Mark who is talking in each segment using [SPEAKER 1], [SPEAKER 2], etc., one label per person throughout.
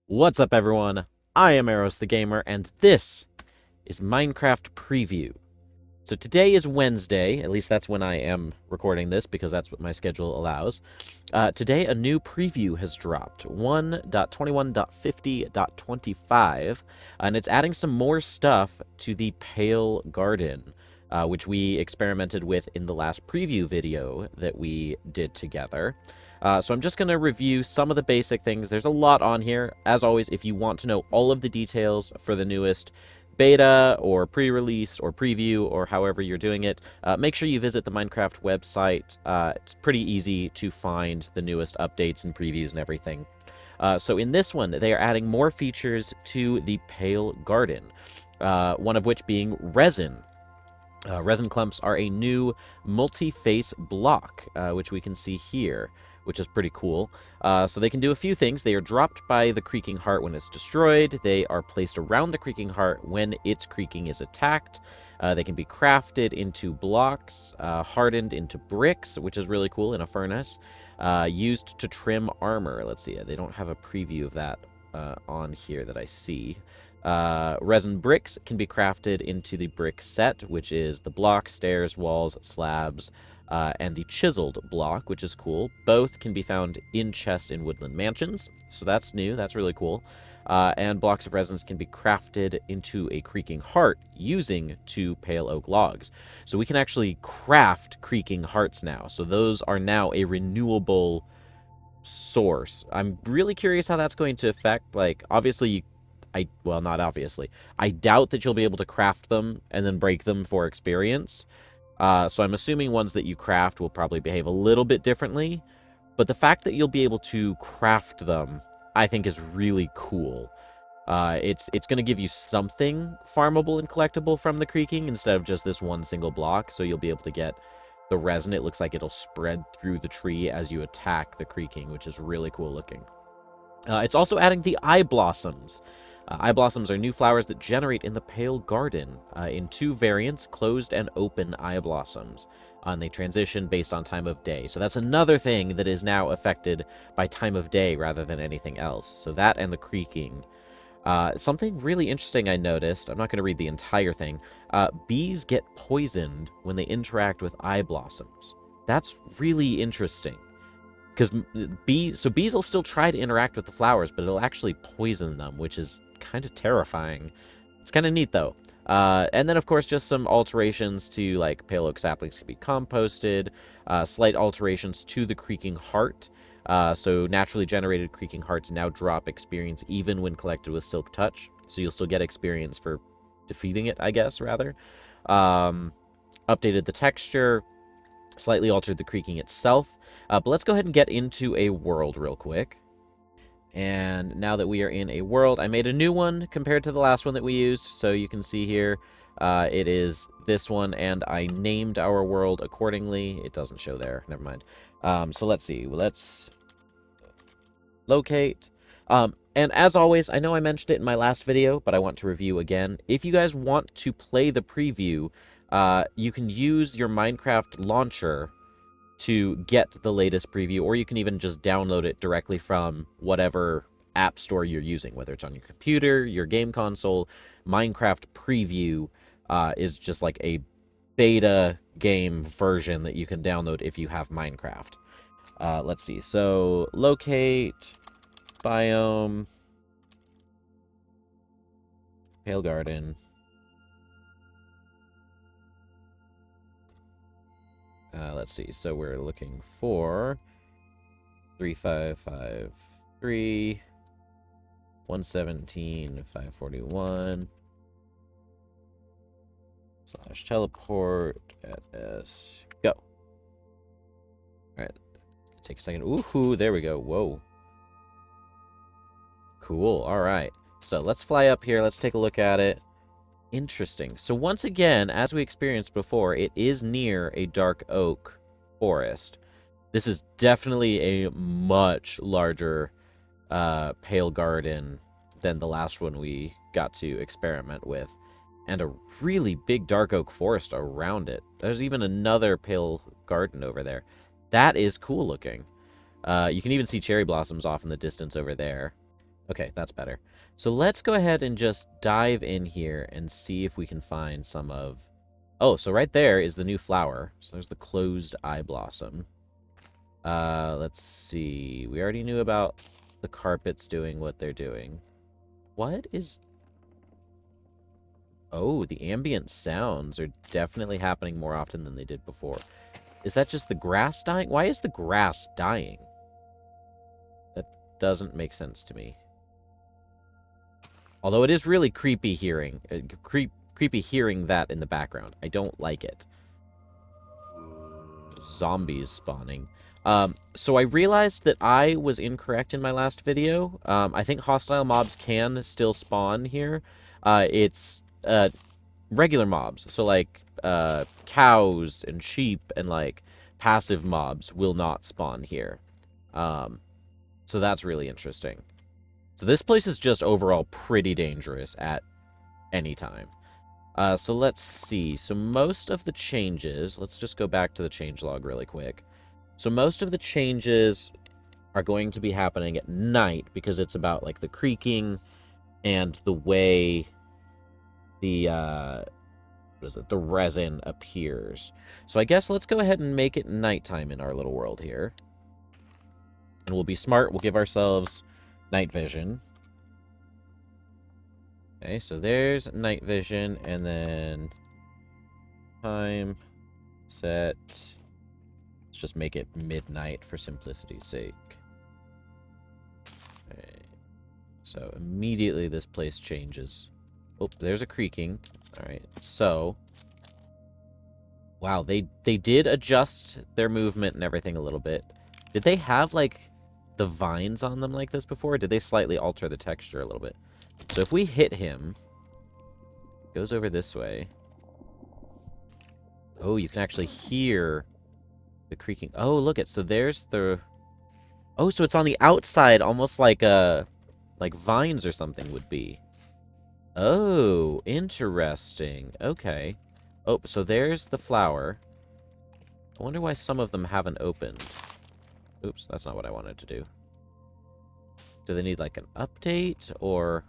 [SPEAKER 1] What's up, everyone? I am ErosTheGaymer, and this is Minecraft Preview. So today is Wednesday, at least that's when I am recording this, because that's what my schedule allows. Today, a new preview has dropped, 1.21.50.25, and it's adding some more stuff to the Pale Garden, which we experimented with in the last preview video that we did together. So I'm just going to review some of the basic things. There's a lot on here. As always, if you want to know all of the details for the newest beta or pre-release or preview or however you're doing it, make sure you visit the Minecraft website. It's pretty easy to find the newest updates and previews and everything. So in this one, they are adding more features to the Pale Garden, one of which being Resin. Resin clumps are a new multi-face block, which we can see here, which is pretty cool. So they can do a few things. They are dropped by the creaking heart when it's destroyed. They are placed around the creaking heart when its creaking is attacked. They can be crafted into blocks, hardened into bricks, which is really cool, in a furnace, used to trim armor. Let's see, they don't have a preview of that on here that I see. Resin bricks can be crafted into the brick set, which is the block, stairs, walls, slabs, and the chiseled block, which is cool. Both can be found in chests in woodland mansions, so that's new. That's really cool. And blocks of resins can be crafted into a creaking heart using 2 pale oak logs. So we can actually craft creaking hearts now. So those are now a renewable source. I'm really curious how that's going to affect, like, obviously well, not obviously. I doubt that you'll be able to craft them and then break them for experience. So I'm assuming ones that you craft will probably behave a little bit differently. But the fact that you'll be able to craft them, I think, is really cool. It's going to give you something farmable and collectible from the creaking instead of just this one single block. So you'll be able to get the resin. It looks like it'll spread through the tree as you attack the creaking, which is really cool looking. It's also adding the eye blossoms. Eye blossoms are new flowers that generate in the Pale Garden in 2 variants, closed and open eye blossoms. And they transition based on time of day. So that's another thing that is now affected by time of day rather than anything else. So that and the creaking. Something really interesting I noticed, I'm not going to read the entire thing, bees get poisoned when they interact with eye blossoms. That's really interesting. Because bees will still try to interact with the flowers, but it'll actually poison them, which is kind of terrifying. It's kind of neat, though. And then, of course, just some alterations to, like, pale oak saplings can be composted, slight alterations to the creaking heart. So naturally generated creaking hearts now drop experience even when collected with Silk Touch. So you'll still get experience for defeating it, I guess, rather. Updated the texture, slightly altered the creaking itself. But let's go ahead and get into a world real quick. And now that we are in a world, I made a new one compared to the last one that we used. So you can see here, it is this one, and I named our world accordingly. It doesn't show there. Never mind. So let's see. Let's locate. And as always, I know I mentioned it in my last video, but I want to review again. If you guys want to play the preview, you can use your Minecraft launcher to get the latest preview, or you can even just download it directly from whatever app store you're using, whether it's on your computer, your game console. Minecraft Preview is just like a beta game version that you can download if you have Minecraft. Let's see. So, locate, biome, Pale Garden. Let's see. So we're looking for 3553, 117, 541 / teleport at S. Go. All right. Take a second. Ooh, there we go. Whoa. Cool. All right. So let's fly up here. Let's take a look at it. Interesting. So once again, as we experienced before, it is near a dark oak forest. This is definitely a much larger Pale Garden than the last one we got to experiment with. And a really big dark oak forest around it. There's even another Pale Garden over there. That is cool looking. You can even see cherry blossoms off in the distance over there. Okay, that's better. So let's go ahead and just dive in here and see if we can find some of... Oh, so right there is the new flower. So there's the closed eye blossom. Let's see. We already knew about the carpets doing what they're doing. What is... Oh, the ambient sounds are definitely happening more often than they did before. Is that just the grass dying? Why is the grass dying? That doesn't make sense to me. Although it is really creepy hearing. Creepy hearing that in the background. I don't like it. Zombies spawning. So I realized that I was incorrect in my last video. I think hostile mobs can still spawn here. It's regular mobs. So like cows and sheep and like passive mobs will not spawn here. So that's really interesting. So this place is just overall pretty dangerous at any time. So let's see. So most of the changes, let's just go back to the changelog really quick. So most of the changes are going to be happening at night because it's about like the creaking and the way the what is it? The resin appears. So I guess let's go ahead and make it nighttime in our little world here. And we'll be smart. We'll give ourselves night vision. Okay, so there's night vision, and then time set. Let's just make it midnight for simplicity's sake. Okay. So immediately this place changes. Oh, there's a creaking. All right, so wow, they did adjust their movement and everything a little bit. Did they have like the vines on them like this before? Or did they slightly alter the texture a little bit? So if we hit him, it goes over this way. Oh, you can actually hear the creaking. Oh, look it. So there's the... Oh, so it's on the outside, almost like vines or something would be. Oh, interesting. Okay. Oh, so there's the flower. I wonder why some of them haven't opened. Oops, that's not what I wanted to do. Do they need, like, an update, or...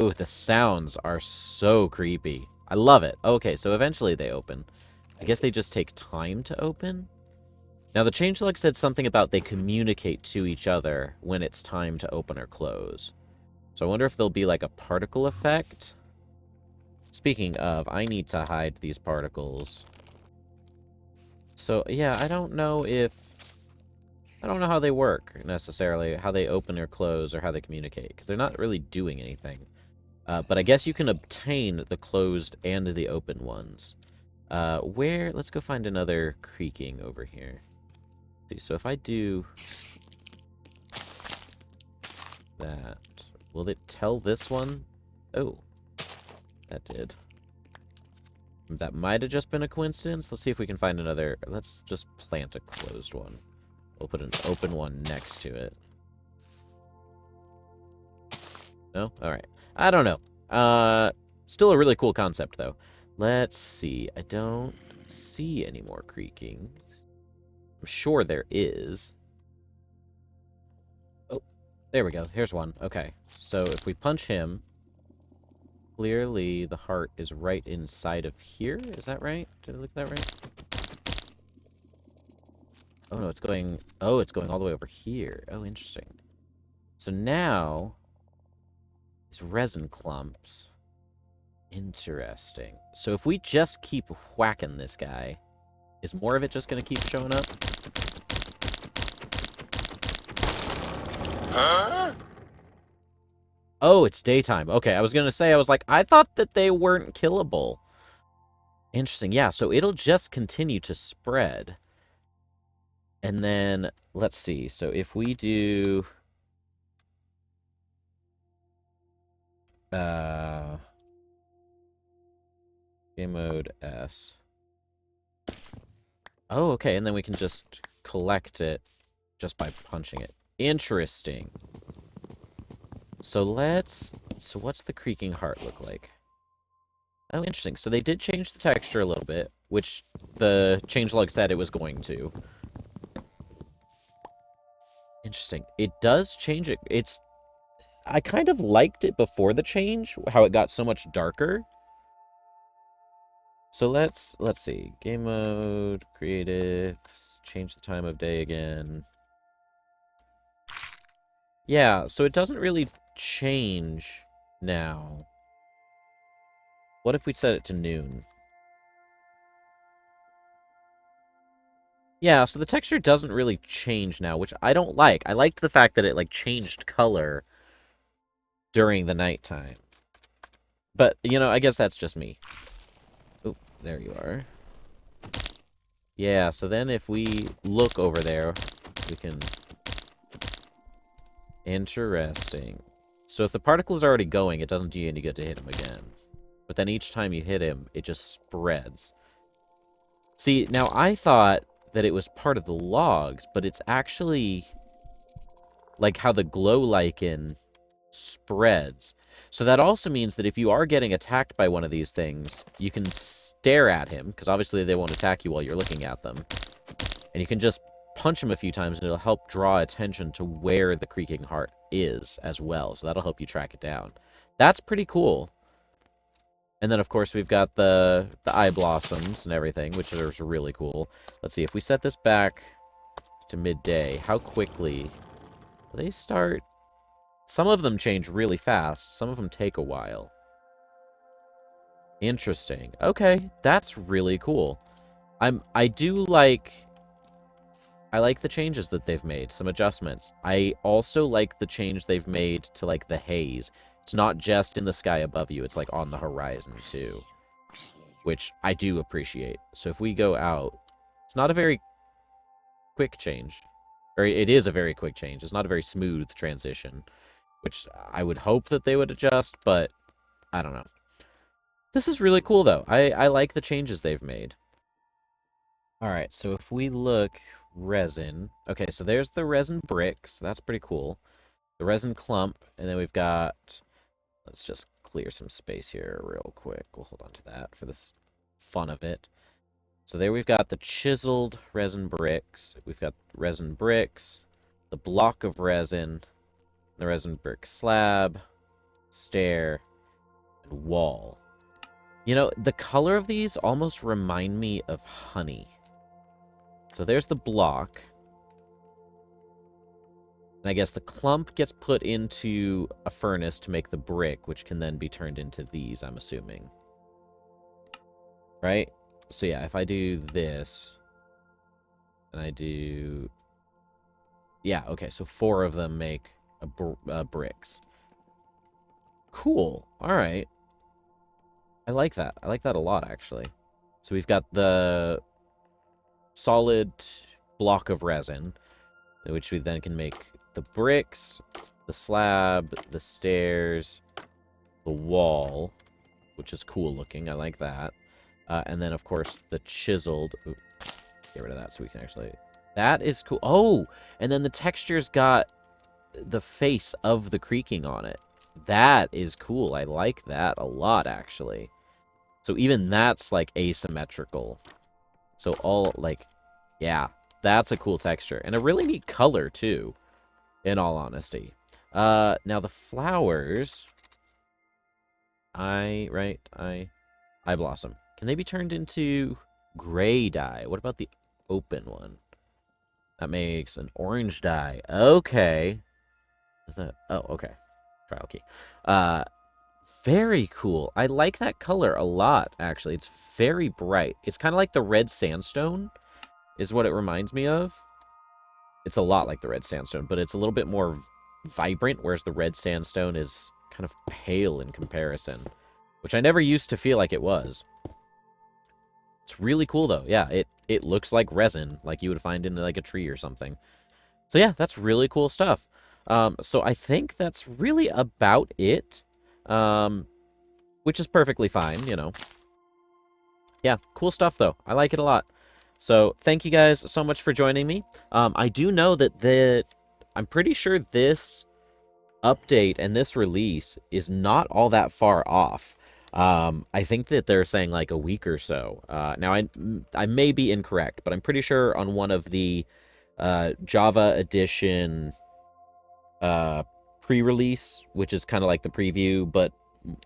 [SPEAKER 1] Ooh, the sounds are so creepy. I love it. Okay, so eventually they open. I guess they just take time to open? Now, the changelog said something about they communicate to each other when it's time to open or close. So I wonder if there'll be, like, a particle effect? Speaking of, I need to hide these particles. So, yeah, I don't know how they work, necessarily. How they open or close, or how they communicate. Because they're not really doing anything. But I guess you can obtain the closed and the open ones. Let's go find another creaking over here. Let's see, so if I do that, will it tell this one? Oh, that did. That might have just been a coincidence. Let's see if we can find another. Let's just plant a closed one. We'll put an open one next to it. No? Alright. I don't know. Still a really cool concept, though. Let's see. I don't see any more creakings. I'm sure there is. Oh, there we go. Here's one. Okay. So if we punch him, clearly the heart is right inside of here. Is that right? Did I look at that right? Oh, no, it's going... Oh, it's going all the way over here. Oh, interesting. So now... These resin clumps. Interesting. So if we just keep whacking this guy, is more of it just going to keep showing up? Huh? Oh, it's daytime. Okay, I was going to say, I thought that they weren't killable. Interesting. Yeah, so it'll just continue to spread. And then, let's see. So if we do... Game mode S. Oh, okay, and then we can just collect it just by punching it. Interesting. So what's the creaking heart look like? Oh, interesting. So they did change the texture a little bit, which the changelog said it was going to. Interesting. It does change it. I kind of liked it before the change, how it got so much darker. So let's see. Game mode, creatives, change the time of day again. Yeah, so it doesn't really change now. What if we set it to noon? Yeah, so the texture doesn't really change now, which I don't like. I liked the fact that it, like, changed color during the nighttime. But, you know, I guess that's just me. Oh, there you are. Yeah, so then if we look over there, we can... Interesting. So if the particle is already going, it doesn't do you any good to hit him again. But then each time you hit him, it just spreads. See, now I thought that it was part of the logs, but it's actually like how the glow lichen spreads. So that also means that if you are getting attacked by one of these things, you can stare at him, because obviously they won't attack you while you're looking at them. And you can just punch him a few times, and it'll help draw attention to where the creaking heart is as well. So that'll help you track it down. That's pretty cool. And then, of course, we've got the eye blossoms and everything, which is really cool. Let's see, if we set this back to midday, how quickly will they start? Some of them change really fast. Some of them take a while. Interesting. Okay, that's really cool. I like the changes that they've made, some adjustments. I also like the change they've made to, like, the haze. It's not just in the sky above you, it's, like, on the horizon, too. Which I do appreciate. So if we go out, it's not a very quick change. Or it is a very quick change. It's not a very smooth transition. Which I would hope that they would adjust, but I don't know. This is really cool, though. I like the changes they've made. Alright, so if we look... Resin. Okay, so there's the resin bricks. That's pretty cool. The resin clump, and then we've got... Let's just clear some space here real quick. We'll hold on to that for the fun of it. So there we've got the chiseled resin bricks. We've got resin bricks, the block of resin, the resin brick slab, stair, and wall. You know, the color of these almost remind me of honey. So there's the block. And I guess the clump gets put into a furnace to make the brick, which can then be turned into these, I'm assuming. Right? So yeah, if I do this, and I do... Yeah, okay, so 4 of them make bricks. Cool. Alright. I like that. I like that a lot, actually. So we've got the solid block of resin, which we then can make the bricks, the slab, the stairs, the wall, which is cool looking. I like that. And then, of course, the chiseled... Ooh, get rid of that so we can actually... That is cool. Oh! And then the texture's got the face of the creaking on it. That is cool. I like that a lot, actually. So even that's, like, asymmetrical. So all, like, yeah, that's a cool texture. And a really neat color, too, in all honesty. Now the flowers... Eye blossom. Can they be turned into gray dye? What about the open one? That makes an orange dye. Okay. Is that... Oh, okay. Trial key. Very cool. I like that color a lot, actually. It's very bright. It's kind of like the red sandstone, is what it reminds me of. It's a lot like the red sandstone, but it's a little bit more vibrant, whereas the red sandstone is kind of pale in comparison, which I never used to feel like it was. It's really cool, though. Yeah, it looks like resin, like you would find in, like, a tree or something. So yeah, that's really cool stuff. So I think that's really about it. Which is perfectly fine, you know. Yeah, cool stuff, though. I like it a lot. So, thank you guys so much for joining me. I do know that I'm pretty sure this update and this release is not all that far off. I think that they're saying, like, a week or so. Now, I may be incorrect, but I'm pretty sure on one of the Java Edition uh, pre-release, which is kind of like the preview, but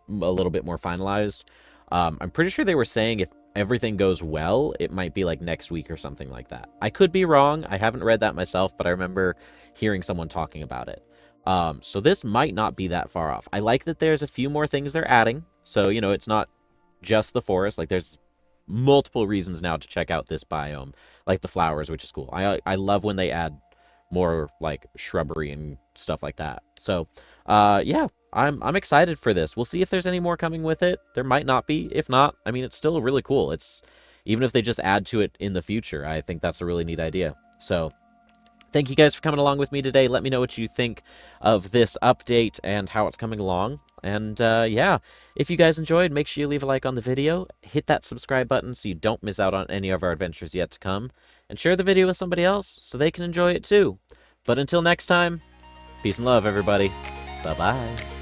[SPEAKER 1] a little bit more finalized. I'm pretty sure they were saying if everything goes well, it might be like next week or something like that. I could be wrong. I haven't read that myself, but I remember hearing someone talking about it. So this might not be that far off. I like that there's a few more things they're adding. So, you know, it's not just the forest. Like, there's multiple reasons now to check out this biome, like the flowers, which is cool. I love when they add more like shrubbery and stuff like that. So, yeah, I'm excited for this. We'll see if there's any more coming with it. There might not be. If not, I mean, it's still really cool. It's even if they just add to it in the future, I think that's a really neat idea. So, thank you guys for coming along with me today. Let me know what you think of this update and how it's coming along. And yeah, if you guys enjoyed, make sure you leave a like on the video, hit that subscribe button so you don't miss out on any of our adventures yet to come, and share the video with somebody else so they can enjoy it too. But until next time, peace and love, everybody. Bye-bye.